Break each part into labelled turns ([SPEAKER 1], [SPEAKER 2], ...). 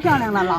[SPEAKER 1] 漂亮了，老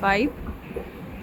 [SPEAKER 2] 5.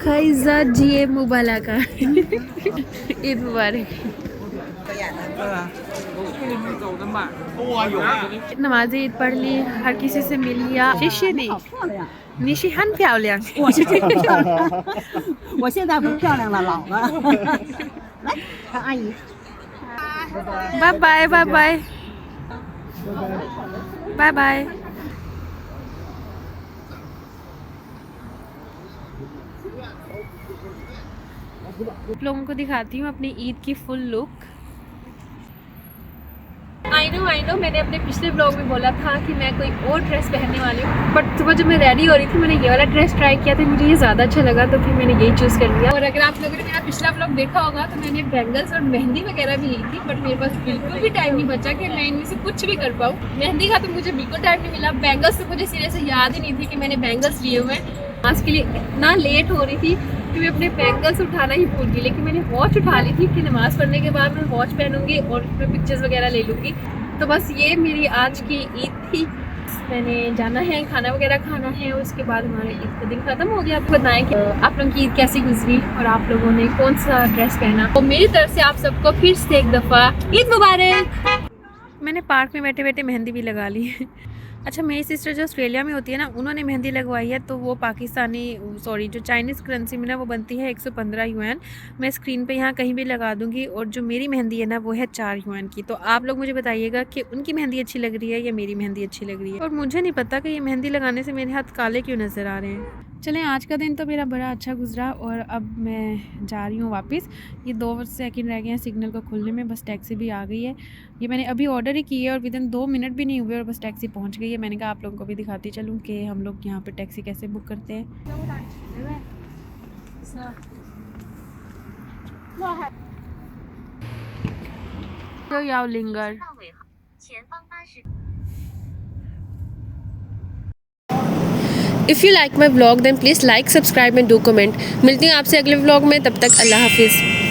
[SPEAKER 2] खैज़ा जिए मुबालका ईद मुबारक नमाज़ ईद पढ़ ली, हर किसी से मिल लिया। शिष्य ने
[SPEAKER 1] 漂亮。
[SPEAKER 2] निशी हन प्यावल्यां
[SPEAKER 1] 我是真漂亮，我现在不漂亮了，老了。来，看阿姨。
[SPEAKER 2] bye bye bye bye bye bye. आप लोगों को दिखाती हूँ अपनी ईद की फुल लुक। आई नो मैंने अपने पिछले ब्लॉग में बोला था कि मैं कोई और ड्रेस पहनने वाली हूँ, बट सुबह जब मैं रेडी हो रही थी मैंने ये वाला ड्रेस ट्राई किया था, मुझे ये ज़्यादा अच्छा लगा तो फिर मैंने यही चूज़ कर लिया। और अगर आप लोगों ने मेरा पिछला ब्लॉग देखा होगा तो मैंने बैंगल्स और मेहंदी वगैरह भी ली थी, बट मेरे पास बिल्कुल भी टाइम नहीं बचा कि मैं इनमें से कुछ भी कर पाऊँ। मेहंदी का तो मुझे बिल्कुल टाइम नहीं मिला, बैंगल्स तो मुझे सिरे से याद ही नहीं थी कि मैंने बैंगल्स लिए हुए हैं। आज के लिए इतना लेट हो रही थी कि मैं अपने बैंगल्स उठाना ही भूल गई, लेकिन मैंने वॉच उठा ली थी कि नमाज़ पढ़ने के बाद मैं वॉच पहनूंगी और उसमें पिक्चर्स वगैरह ले लूँगी। तो बस ये मेरी आज की ईद थी। मैंने जाना है, खाना वगैरह खाना है और उसके बाद हमारा ईद का दिन ख़त्म हो गया। आप बताएं कि आप लोगों की ईद कैसी गुजरी और आप लोगों ने कौन सा ड्रेस पहना। तो मेरी तरफ से आप सबको फिर से एक दफ़ा ईद मुबारक। मैंने पार्क में बैठे बैठे मेहंदी भी लगा ली है। अच्छा, मेरी सिस्टर जो ऑस्ट्रेलिया में होती है ना, उन्होंने मेहंदी लगवाई है, तो वो जो चाइनीज़ करेंसी में ना वो बनती है 115 युआन। मैं स्क्रीन पे यहाँ कहीं भी लगा दूँगी। और जो मेरी मेहंदी है ना वो है 4 युआन की। तो आप लोग मुझे बताइएगा कि उनकी मेहंदी अच्छी लग रही है या मेरी मेहंदी अच्छी लग रही है। और मुझे नहीं पता कि ये मेहंदी लगाने से मेरे हाथ काले क्यों नज़र आ रहे हैं। चलें, आज का दिन तो मेरा बड़ा अच्छा गुजरा और अब मैं जा रही हूँ वापस। ये 2 सेकंड रह गए हैं सिग्नल को खुलने में, बस टैक्सी भी आ गई है। ये मैंने अभी ऑर्डर ही की है और विदिन 2 मिनट भी नहीं हुए और बस टैक्सी पहुँच गई है। मैंने कहा आप लोगों को भी दिखाती चलूँ कि हम लोग यहाँ पे टैक्सी कैसे बुक करते हैं। तो याओ लिंगर। If you like my blog then please like, subscribe and do comment. मिलती हूँ आपसे अगले ब्लॉग में, तब तक अल्लाह हाफिज़।